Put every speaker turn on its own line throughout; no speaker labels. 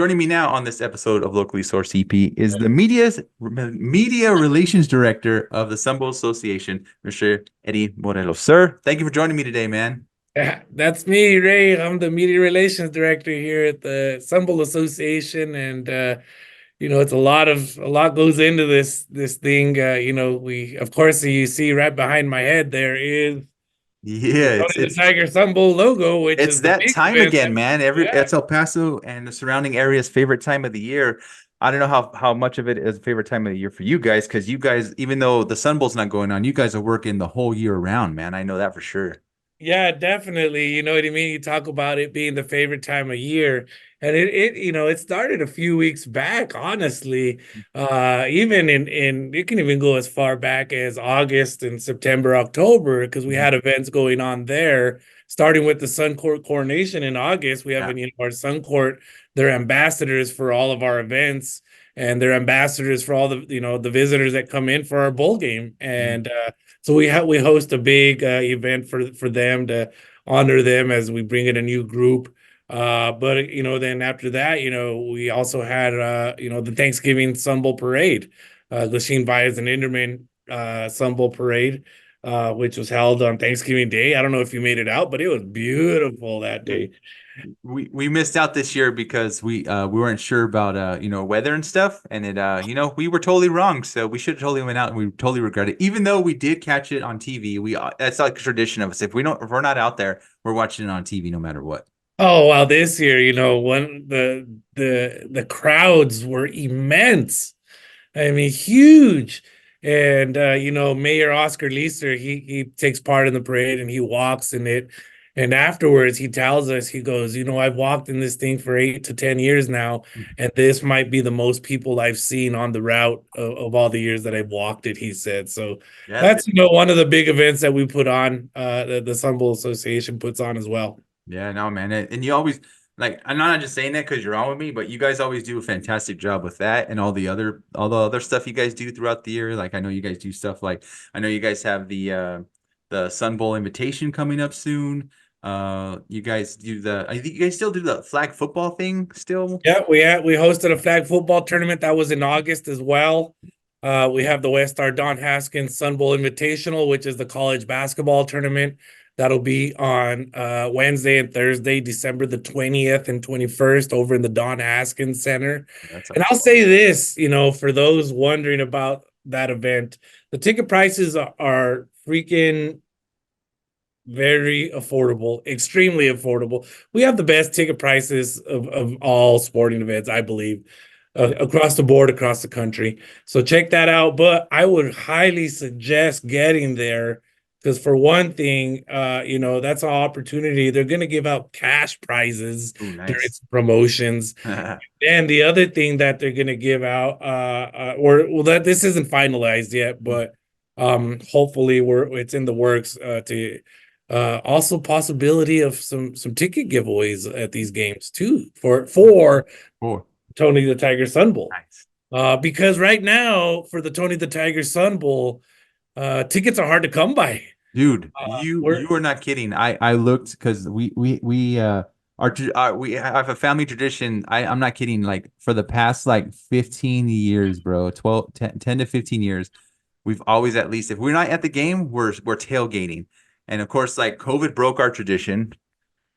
Joining me now on this episode of Locally Sourced CP is the media relations director of the Sun Bowl Association, Mr. Eddie Morelos. Sir, thank you for joining me today, man.
Yeah, that's me, Ray. I'm the media relations director here at the Sun Bowl Association, and it's a lot goes into this thing. We of course you see right behind my head there is the
Yeah,
Tony
it's
the
it's
Tiger Sun Bowl logo, which
it's
is the
that
big
time
event.
again, man.
Yeah,
It's El Paso and the surrounding area's favorite time of the year. I don't know how much of it is a favorite time of the year for you guys, because you guys, even though the Sun Bowl's not going on, you guys are working the whole year round, man. I know that for sure.
yeah, definitely. You know what I mean? You talk about it being the favorite time of year. And it started a few weeks back, honestly. Even in it can even go as far back as August and September, October, because we
Mhm.
had events going on there, starting with the Sun Court coronation in August. We have
Yeah.
our Sun Court, they're ambassadors for all of our events, and they're ambassadors for all the visitors that come in for our bowl game.
Mhm.
And so we host a big event for them to honor them as we bring in a new group. But then after that, we also had the Thanksgiving Sun Bowl parade, Lachine Baez and Inderman Sun Bowl parade, which was held on Thanksgiving Day. I don't know if you made it out, but it was beautiful that day.
We missed out this year because we weren't sure about weather and stuff, and we were totally wrong, so we should have totally went out, and we totally regret it, even though we did catch it on TV. We That's like a tradition of us. If we're not out there, we're watching it on TV no matter what.
Oh wow, this year, when the crowds were immense. I mean, huge. And Mayor Oscar Leeser, he takes part in the parade and he walks in it. And afterwards, he tells us, he goes, I've walked in this thing for 8 to 10 years now, and this might be the most people I've seen on the route of all the years that I've walked it, he said. So
Yeah,
that's one of the big events that we put on, the Sun Bowl Association puts on as well.
yeah, no, man, and you always like. I'm not just saying that because you're on with me, but you guys always do a fantastic job with that and all the other stuff you guys do throughout the year. Like I know you guys do stuff like I know you guys have the Sun Bowl invitation coming up soon. You guys do I think you guys still do the flag football thing still.
Yeah, we hosted a flag football tournament that was in August as well. We have the West Star Don Haskins Sun Bowl Invitational, which is the college basketball tournament. That'll be on Wednesday and Thursday, December the 20th and 21st, over in the Don Haskins Center.
That's
And I'll say this, for those wondering about that event, the ticket prices are freaking very affordable, extremely affordable. We have the best ticket prices of all sporting events, I believe, across the board, across the country. So check that out. But I would highly suggest getting there because, for one thing, that's an opportunity. They're going to give out cash prizes
Ooh,
during
nice.
some promotions. And the other thing that they're going to give out, or well, that this isn't finalized yet, but hopefully it's in the works to also possibility of some ticket giveaways at these games too for
Cool.
Tony the Tiger Sun Bowl.
Nice.
Because right now for the Tony the Tiger Sun Bowl, tickets are hard to come by.
Dude,
We're
you are not kidding. I looked because we have a family tradition. I'm not kidding. Like for the past like 15 years, bro, 10 to 15 years, we've always, at least if we're not at the game, we're tailgating. And of course, like COVID broke our tradition,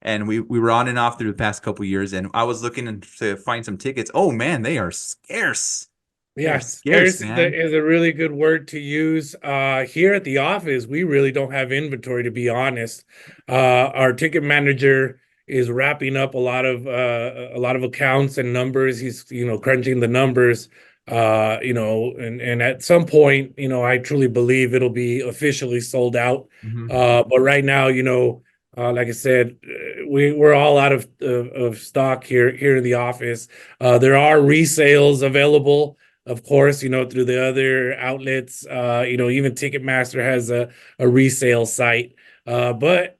and we were on and off through the past couple years. And I was looking to find some tickets. Oh man, they are scarce. They are
Yeah,
scarce,
scarce
man.
is a really good word to use. Here at the office, we really don't have inventory, to be honest. Our ticket manager is wrapping up a lot of accounts and numbers. He's crunching the numbers. And at some point, I truly believe it'll be officially sold out.
Mhm.
But right now, like I said, we're all out of stock here in the office. There are resales available, of course, through the other outlets. Even Ticketmaster has a resale site. But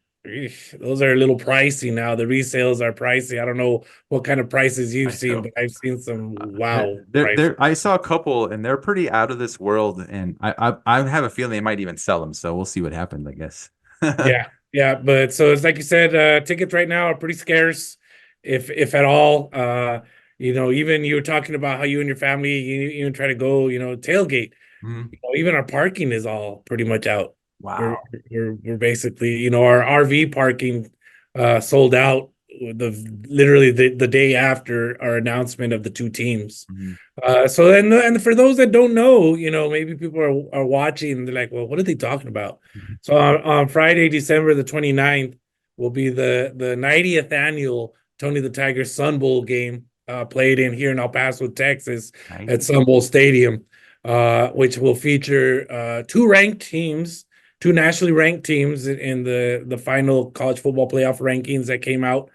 those are a little pricey now. The resales are pricey. I don't know what kind of prices you've
I
seen,
know.
but I've seen some
There,
wow
there,
prices.
there- I saw a couple, and they're pretty out of this world, and I have a feeling they might even sell them. So we'll see what happens, I guess.
Yeah, yeah. But so it's like you said, tickets right now are pretty scarce, if at all. Even you were talking about how you and your family, you even try to go, tailgate.
Mhm.
Even our parking is all pretty much out. We're
Wow.
we're basically, our RV parking sold out literally the day after our announcement of the two teams.
Mhm.
So then, and for those that don't know, maybe people are watching and they're like, well, what are they talking about?
Mhm.
So on Friday, December the 29th, will be the 90th annual Tony the Tiger Sun Bowl game, played in here in El Paso, Texas,
Nice.
at Sun Bowl Stadium, which will feature two nationally ranked teams in the final college football playoff rankings that came out,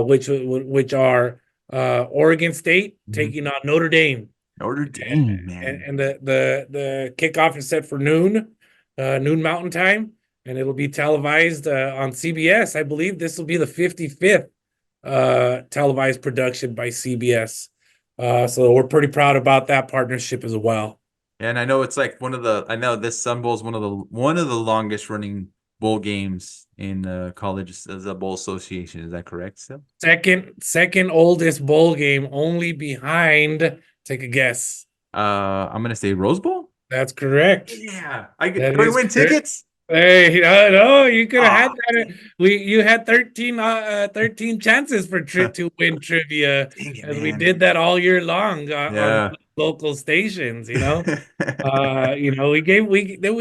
which are Oregon State
Mhm.
taking on Notre Dame,
Notre Dame,
and,
man.
and the kickoff is set for noon Mountain Time, and it'll be televised on CBS. I believe this will be the 55th televised production by CBS. So we're pretty proud about that partnership as well.
And I know it's like I know this Sun Bowl is one of the longest running bowl games in college as a bowl association. Is that correct still?
Second oldest bowl game, only behind. Take a guess.
I'm gonna say Rose Bowl.
That's correct.
Yeah.
That
Can we
is
win
correct.
tickets?
Hey, no, you could have had
Ah,
that. You had 13 chances to win trivia,
dang it,
as we
man.
did that all year long, on
Yeah.
local stations. We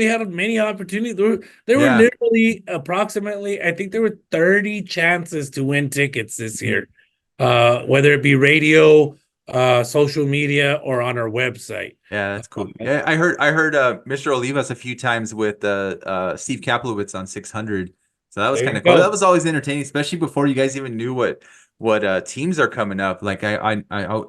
had many opportunities. There were
Yeah.
literally approximately, I think there were 30 chances to win tickets this
Mhm.
year, whether it be radio, social media, or on our website.
Yeah, that's cool. Yeah, I heard Mr. Olivas a few times with Steve Kaplowitz on 600. So that was
There
kind
you
of cool. That
go.
was always entertaining, especially before you guys even knew what teams are coming up. Like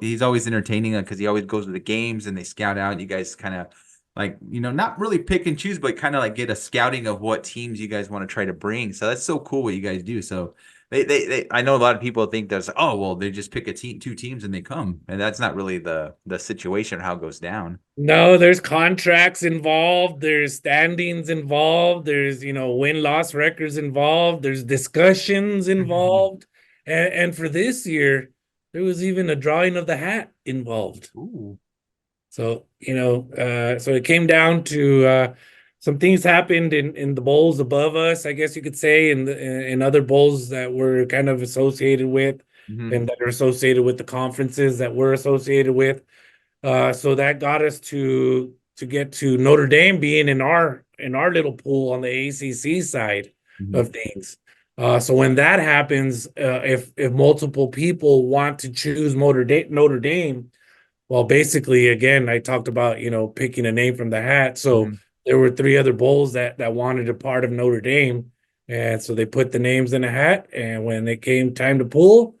he's always entertaining because he always goes to the games and they scout out. You guys kind of like, not really pick and choose, but kind of like get a scouting of what teams you guys want to try to bring. So that's so cool what you guys do. So I know a lot of people think that's, oh, well, they just pick two teams and they come, and that's not really the situation or how it goes down.
No, there's contracts involved, there's standings involved, there's, win-loss records involved, there's discussions involved. And for this year, there was even a drawing of the hat involved.
Ooh.
So, so it came down to some things happened in the bowls above us, I guess you could say, in other bowls that we're kind of associated with,
Hmm.
and that are associated with the conferences that we're associated with. So that got us to get to Notre Dame being in our little pool on the ACC side
Hmm.
of things. So when that happens, if multiple people want to choose Notre Dame, well, basically, again, I talked about, picking a name from the hat. So
Hmm.
there were three other bowls that wanted a part of Notre Dame, and so they put the names in a hat. And when it came time to pull,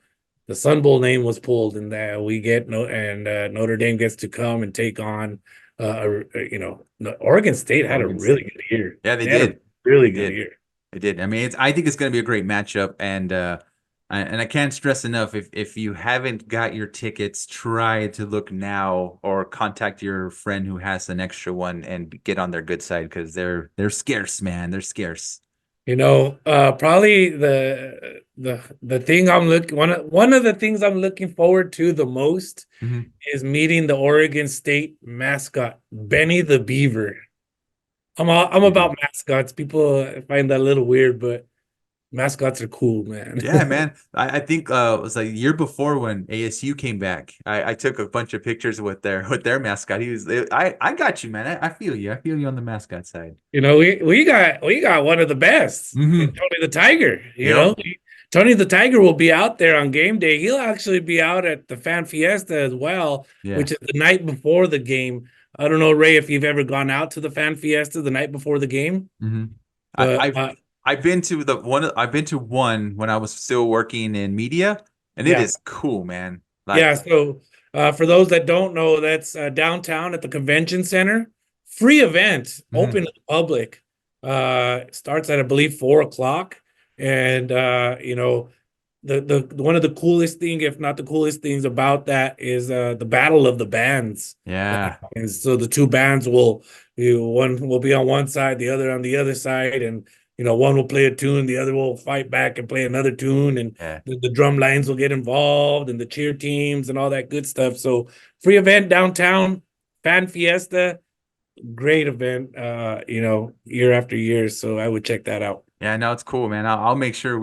the Sun Bowl name was pulled, and that we get no, and Notre Dame gets to come and take on, Oregon State had a
Oregon
really
State.
good year.
Yeah, they
They had a
did.
really
They
good
did.
year.
They did. I mean, I think it's going to be a great matchup, and I can't stress enough if you haven't got your tickets, try to look now or contact your friend who has an extra one and get on their good side because they're scarce, man. They're scarce.
Probably the thing one of the things I'm looking forward to the most
Hmm.
is meeting the Oregon State mascot, Benny the Beaver. I'm
Yeah.
about mascots. People find that a little weird, but mascots are cool, man.
Yeah, man. I think it was like a year before when ASU came back. I took a bunch of pictures with their mascot. I got you, man. I feel you. I feel you on the mascot side.
We got one of the best in
Hmm.
Tony the Tiger.
Yep.
Tony the Tiger will be out there on game day. He'll actually be out at the Fan Fiesta as well,
Yeah.
which is the night before the game. I don't know, Ray, if you've ever gone out to the Fan Fiesta the night before the game,
Hmm. I,
but
I've I've been to the one. I've been to one when I was still working in media, and it
yeah,
is cool, man.
yeah.
Like,
So for those that don't know, that's downtown at the convention center. Free event,
mhm,
open to the public. Starts at, I believe, 4 o'clock. And the one of the coolest thing, if not the coolest things about that, is the battle of the bands.
yeah,
And so the two bands one will be on one side, the other on the other side, and one will play a tune, the other will fight back and play another tune, and
Yeah.
the drum lines will get involved, and the cheer teams and all that good stuff. So free event downtown, fan fiesta, great event, year after year. So I would check that out.
Yeah, no, it's cool, man. I'll make sure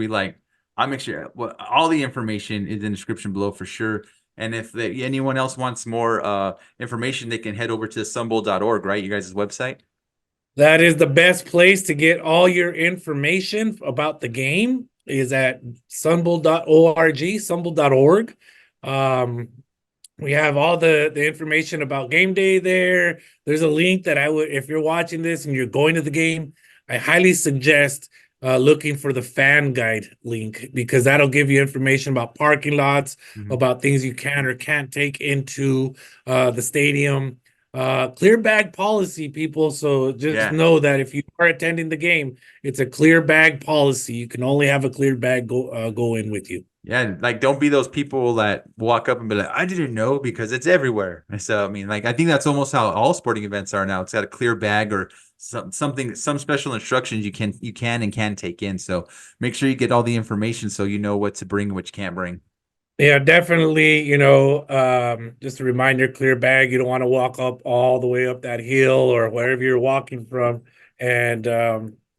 I'll make sure all the information is in the description below for sure. And if anyone else wants more information, they can head over to sunbowl.org, right? You guys' website.
That is the best place to get all your information about the game is at sunbowl.org, sunbowl.org. We have all the information about game day there. There's a link that if you're watching this and you're going to the game, I highly suggest looking for the fan guide link, because that'll give you information about parking lots, about things you can or can't take into the stadium. Clear bag policy, people. So just know that if you are attending the game, it's a clear bag policy. You can only have a clear bag go in with you.
Yeah, like don't be those people that walk up and be like, I didn't know, because it's everywhere. So I mean, like I think that's almost how all sporting events are now. It's got a clear bag or some special instructions you can and can take in. So make sure you get all the information so you know what to bring and what you can't bring.
Yeah, definitely. Just a reminder, clear bag. You don't want to walk up all the way up that hill or wherever you're walking from. And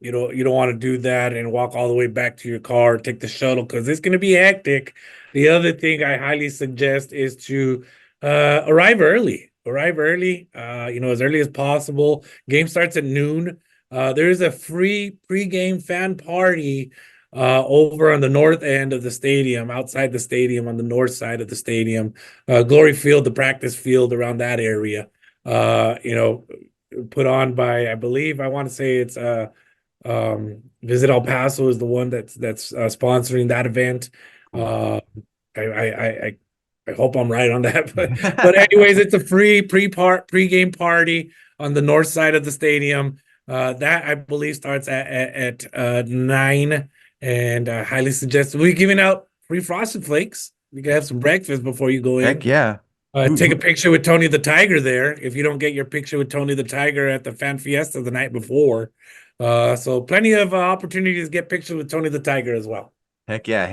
you don't want to do that and walk all the way back to your car, take the shuttle, because it's going to be hectic. The other thing I highly suggest is to arrive early. Arrive early, as early as possible. Game starts at noon. There is a free pregame fan party over on the north end of the stadium, outside the stadium, on the north side of the stadium, Glory Field, the practice field around that area. Put on by, I believe, I want to say it's Visit El Paso is the one that's sponsoring that event. I hope I'm right on that, but anyways, it's a free pregame party on the north side of the stadium. That I believe starts at 9. And I highly suggest we're giving out free Frosted Flakes. You can have some breakfast before you go in.
Heck yeah.
Take a picture with Tony the Tiger there if you don't get your picture with Tony the Tiger at the fan fiesta the night before. So plenty of opportunities to get pictures with Tony the Tiger as well.
Heck yeah.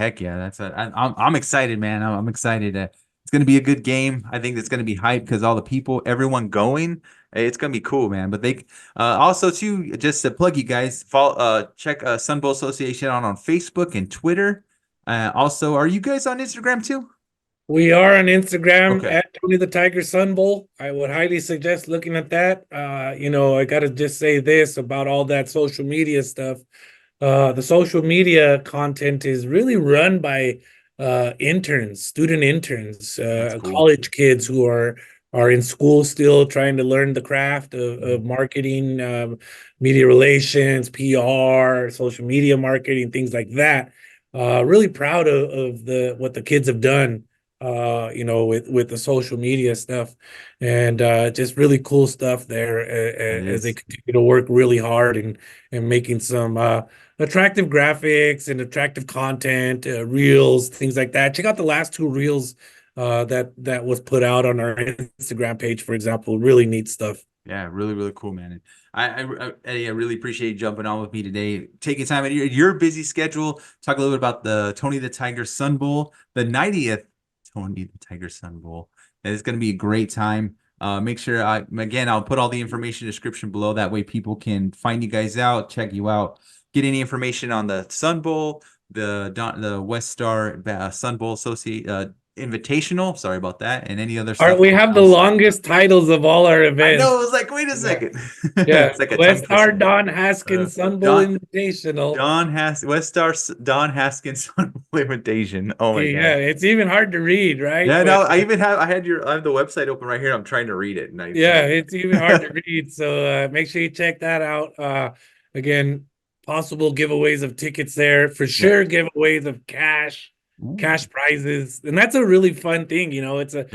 I'm excited, man. I'm excited. It's going to be a good game. I think it's going to be hype because all the people, everyone going. It's gonna be cool, man. But they also too, just to plug you guys, follow check Sun Bowl Association on Facebook and Twitter. Also, are you guys on Instagram too?
We are on Instagram at Tony the Tiger Sun Bowl. I would highly suggest looking at that. I gotta just say this about all that social media stuff. The social media content is really run by student interns, college kids who are in school still trying to learn the craft of marketing, media relations, PR, social media marketing, things like that. Really proud of what the kids have done, with the social media stuff, and just really cool stuff there as they continue to work really hard and making some attractive graphics and attractive content, reels, things like that. Check out the last 2 reels that was put out on our Instagram page, for example. Really neat stuff.
Yeah, really, really cool, man. Eddie, I really appreciate you jumping on with me today, taking time out of your busy schedule, talk a little bit about the Tony the Tiger Sun Bowl, the 90th Tony the Tiger Sun Bowl. It's going to be a great time. Make sure I'll put all the information in the description below. That way people can find you guys out, check you out, get any information on the Sun Bowl, the West Star Sun Bowl Invitational. Sorry about that. And any other stuff.
We have the longest titles of all our events.
I know. It was like, wait a second.
Yeah. It's like West Star Don Haskins Sun Bowl Invitational.
West Star Don Haskins Sun Bowl Invitation. Oh my God.
Yeah, it's even hard to read, right?
Yeah, no, I have the website open right here. I'm trying to read it.
It's even hard to read. So make sure you check that out. Again, possible giveaways of tickets there. For sure, giveaways of cash prizes, and that's a really fun thing. It's a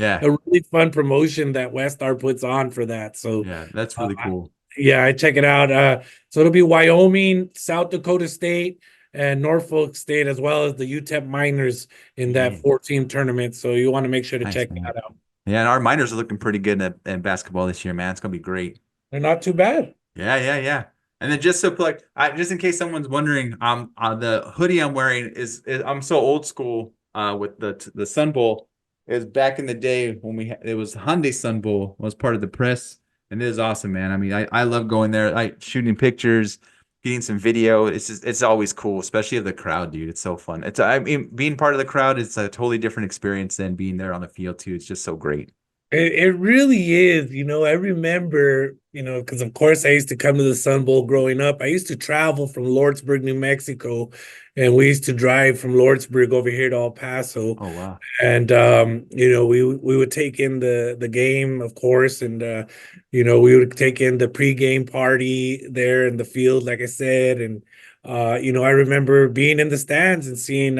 really fun promotion that West Star puts on for that. So
yeah, that's really cool.
I check it out. So it'll be Wyoming, South Dakota State, and Norfolk State, as well as the UTEP Miners in that 4-team tournament. So you want to make sure to check that out.
Yeah, and our Miners are looking pretty good in basketball this year, man. It's gonna be great.
They're not too bad.
Yeah. And then just so like just in case someone's wondering, the hoodie I'm wearing is I'm so old school with the Sun Bowl is back in the day when it was Hyundai Sun Bowl was part of the press, and it is awesome, man. I mean, I love going there, shooting pictures, getting some video. It's always cool, especially of the crowd, dude. It's so fun. I mean, being part of the crowd is a totally different experience than being there on the field too. It's just so great.
It really is. I remember, because of course I used to come to the Sun Bowl growing up. I used to travel from Lordsburg, New Mexico, and we used to drive from Lordsburg over here to El Paso.
Oh wow.
And we would take in the game, of course, and we would take in the pregame party there in the field, like I said. And I remember being in the stands and seeing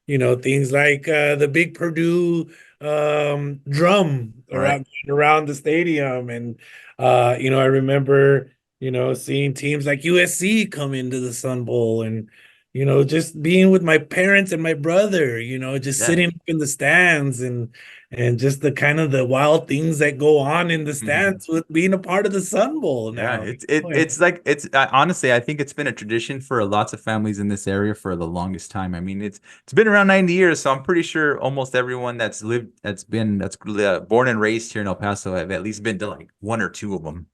things like the big Purdue drum
All right.
around the stadium. And I remember seeing teams like USC come into the Sun Bowl, and just being with my parents and my brother, just
Yeah.
sitting up in the stands, and just the kind of the wild things that go on in the stands with being a part of the Sun Bowl
Yeah,
now.
it's like honestly, I think it's been a tradition for lots of families in this area for the longest time. I mean, it's been around 90 years, so I'm pretty sure almost everyone that's born and raised here in El Paso have at least been to like one or two of them.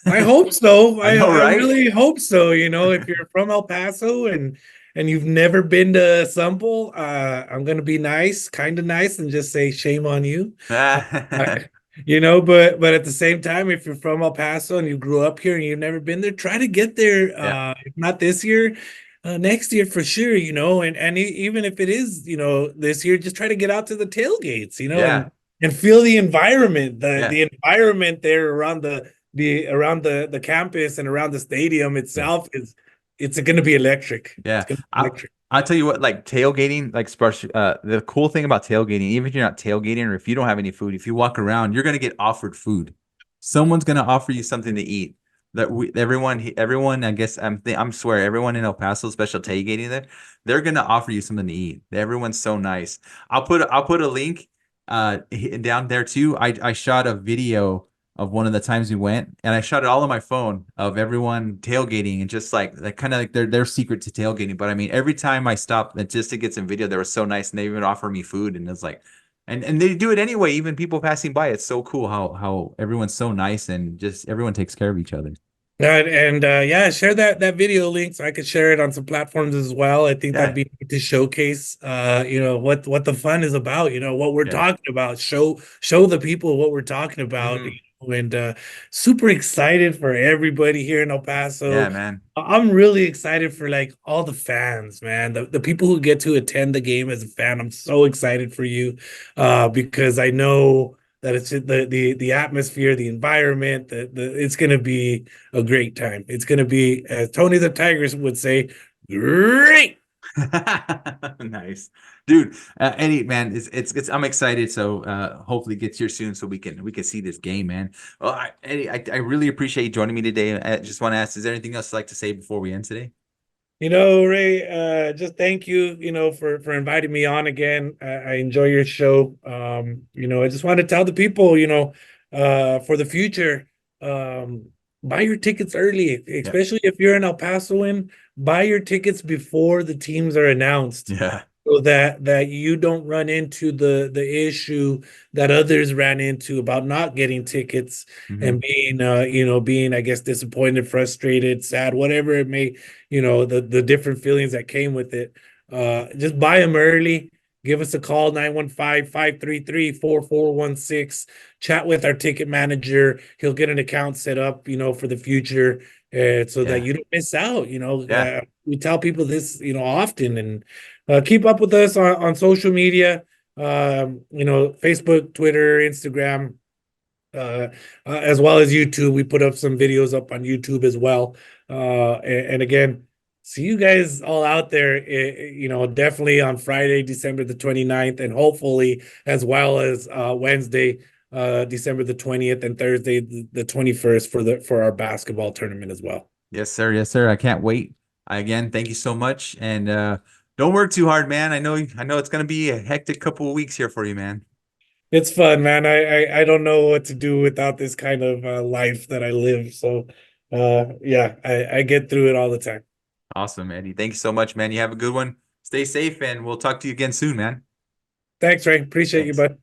I hope so.
I
I,
know,
I
right?
really hope so. If you're from El Paso and you've never been to Sun Bowl, I'm gonna be nice, kind of nice, and just say shame on you. I, but at the same time, if you're from El Paso and you grew up here and you've never been there, try to get there.
Yeah,
If not this year, next year for sure. Even if it is, this year, just try to get out to the tailgates.
yeah,
And feel the environment. The
yeah,
the environment there around the campus and around the stadium
yeah.
itself is it's going to be electric. It's
Yeah.
going to be
I
electric.
I'll tell you what, like tailgating, the cool thing about tailgating, even if you're not tailgating or if you don't have any food, if you walk around, you're gonna get offered food. Someone's gonna offer you something to eat. Everyone, I guess I'm swear everyone in El Paso, special tailgating there, they're gonna offer you something to eat. Everyone's so nice. I'll put a link down there too. I shot a video of one of the times we went, and I shot it all on my phone of everyone tailgating and just like kind of like their secret to tailgating. But I mean, every time I stopped just to get some video, they were so nice, and they even offer me food, and it's like, and they do it anyway. Even people passing by, it's so cool how everyone's so nice and just everyone takes care of each other.
Yeah, share that video link so I could share it on some platforms as well. I think that'd
Yeah,
be good to showcase what the fun is about, what we're
yeah,
talking about. Show the people what we're talking about.
hmm
And super excited for everybody here in El
yeah,
Paso.
man.
I'm really excited for like all the fans, man. The people who get to attend the game as a fan. I'm so excited for you because I know that it's the atmosphere, the environment, it's gonna be a great time. It's going to be, as Tony the Tigers would say, great.
Nice, dude. Eddie, man, it's I'm excited. So hopefully gets here soon so we can see this game, man. Well, Eddie, I really appreciate you joining me today. I just want to ask, is there anything else you'd like to say before we end today?
Ray, just thank you, for inviting me on again. I enjoy your show. I just want to tell the people, for the future, buy your tickets early,
Yeah,
especially if you're an El Pasoan. Buy your tickets before the teams are announced,
yeah,
so that you don't run into the issue that others ran into about not getting tickets
hmm
and being I guess disappointed, frustrated, sad, whatever it may, the different feelings that came with it. Just buy them early. Give us a call, 915-533-4416. Chat with our ticket manager. He'll get an account set up, for the future, so that
yeah,
you don't miss out.
yeah.
We tell people this, often. And keep up with us on social media, Facebook, Twitter, Instagram, as well as YouTube. We put up some videos up on YouTube as well. And again, see you guys all out there, definitely on Friday, December the 29th, and hopefully as well as Wednesday, December the 20th, and Thursday, the 21st for our basketball tournament as well.
Yes, sir. Yes, sir. I can't wait. Again, thank you so much, and don't work too hard, man. I know it's gonna be a hectic couple of weeks here for you, man.
It's fun, man. I don't know what to do without this kind of life that I live. So Yeah, I get through it all the time.
Awesome, Eddie. Thank you so much, man. You have a good one. Stay safe, and we'll talk to you again soon, man.
Thanks, Ray. Appreciate you,
Thanks.
bud.